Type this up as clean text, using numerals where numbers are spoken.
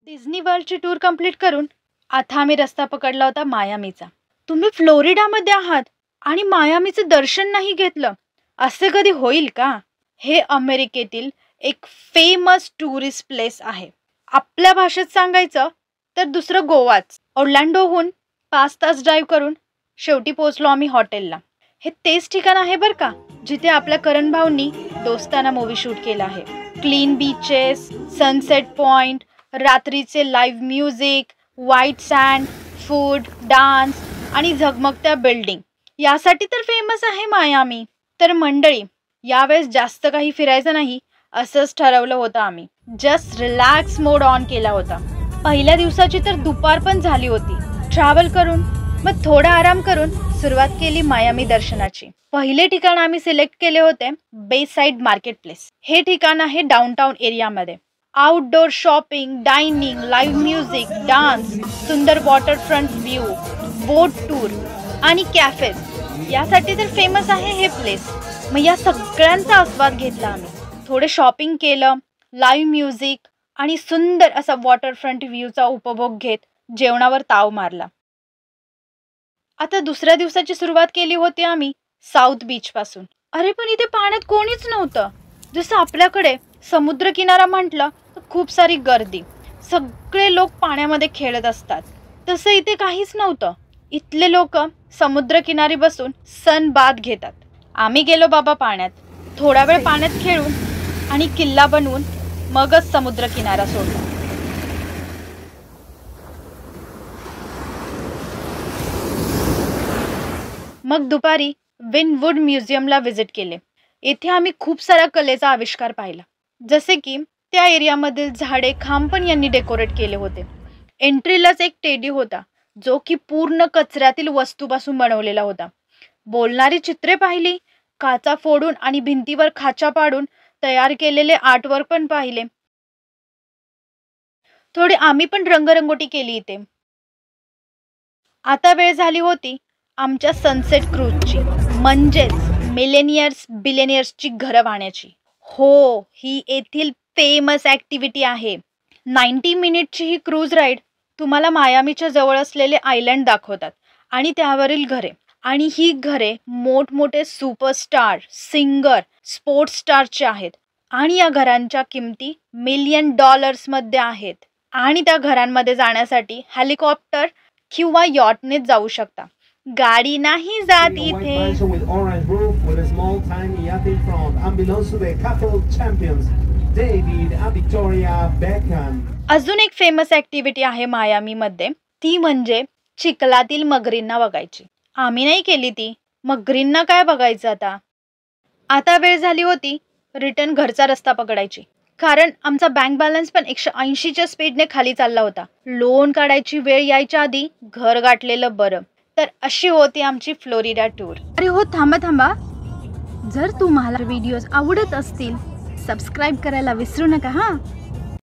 Disney वर्ल्डची tour complete करून आता आम्ही रस्ता पकडला होता मायामीचा. तुम्ही फ्लोरिडामध्ये आहात आणि मायामीचं दर्शन नाही घेतलं, असे कधी होईल का? हे अमेरिकेतील एक फेमस टुरिस्ट प्लेस आहे. आपल्या भाषेत सांगायचं तर दुसरं गोवाच. ऑर्लँडोहून 5 तास ड्राईव्ह करून शेवटी पोहोचलो आम्ही हॉटेलला. हे तेच ठिकाण आहे बरं का, जिथे आपल्या करण भाऊंनी दोस्ताना मूवी शूट केला आहे. क्लीन बीचेस, सनसेट पॉइंट, रात्रीचे live music, white sand, food, dance आणि झगमगत्या बिल्डिंग यासाठी तर फेमस आहे मायामी. तर मंडळी, यावेळेस जास्त काही फिरायचं नाही असंच ठरवलं होतं आम्ही. जस्ट रिलॅक्स मोड ऑन केला होता. पहिल्या दिवसाची तर दुपार पण झाली होती. ट्रॅव्हल करून मग थोडा आराम करून सुरुवात केली मायामी दर्शनाची. पहिले ठिकाण आम्ही सिलेक्ट केले होते बेसाइड मार्केट प्लेस. हे ठिकाण आहे डाऊनटाउन एरियामध्ये. Outdoor shopping, dining, live music, dance, सुंदर वॉटरफ्रंट व्ह्यू, बोट टूर आणि कॅफेज यासाठी तर फेमस आहे हे प्लेस. मग या सगळ्यांचा आस्वाद घेतला आम्ही. थोडे शॉपिंग केलं, लाईव्ह म्युझिक आणि सुंदर असा वॉटरफ्रंट व्ह्यूचा उपभोग घेत जेवणावर ताव मारला. आता दुसऱ्या दिवसाची सुरुवात केली होती आम्ही साऊथ बीच पासून. अरे पण इथे पाण्यात कोणीच नव्हतं. जसं आपल्याकडे समुद्रकिनारा म्हटलं तर खूप सारी गर्दी, सगळे लोक पाण्यामध्ये खेळत असतात, तसं इथे काहीच नव्हतं. इथले लोक समुद्रकिनारी बसून सन बाथ घेतात. आम्ही गेलो बाबा पाण्यात. थोडा वेळ पाण्यात खेळून आणि किल्ला बनवून मगच समुद्रकिनारा सोडला. मग दुपारी विनवूड म्युझियमला व्हिजिट केले. येथे आम्ही खूप सारा कलेचा आविष्कार पाहिला, जसे की त्या एरियामधील झाडे खांबपण यांनी डेकोरेट केले होते. एंट्रीलाच एक टेडी होता, जो की पूर्ण कचऱ्यातील वस्तूपासून बनवलेला होता. बोलणारी चित्रे पाहिली, काचा फोडून आणि भिंतीवर खाचा पाडून तयार केलेले आर्टवर्क पण पाहिले. थोडी आम्ही पण रंगरंगोटी केली इथे. आता वेळ झाली होती आमच्या सनसेट क्रूजची, म्हणजेच मिलेनियर्स बिलेनियर्सची घरं पाहण्याची. हो, ही येथील फेमस ॲक्टिव्हिटी आहे. 90 मिनिटची ही क्रूज राईड तुम्हाला मायामीच्या जवळ असलेले आयलँड दाखवतात आणि त्यावरील घरे. आणि ही घरे मोठमोठे सुपरस्टार, सिंगर, स्पोर्ट्स स्टारचे आहेत आणि या घरांच्या किमती $1,000,000 मध्ये आहेत. आणि त्या घरांमध्ये जाण्यासाठी हेलिकॉप्टर किंवा यॉटनेच जाऊ शकता, गाडी नाही जात इथे. अजून एक फेमस ॲक्टिव्हिटी आहे मायामीमध्ये, ती म्हणजे चिखलातील मगरींना बघायची. आम्ही नाही केली ती. मगरींना काय बघायचं आता. आता वेळ झाली होती रिटर्न घरचा रस्ता पकडायची, कारण आमचा बँक बॅलन्स पण 180च्या स्पीडने खाली चालला होता. लोन काढायची वेळ यायच्या आधी घर गाठलेलं बरं. तर अशी होती आमची फ्लोरिडा टूर. अरे हो, थांबा. जर तुम्हाला व्हिडिओज आवडत असतील सबस्क्राईब करायला विसरू नका हां.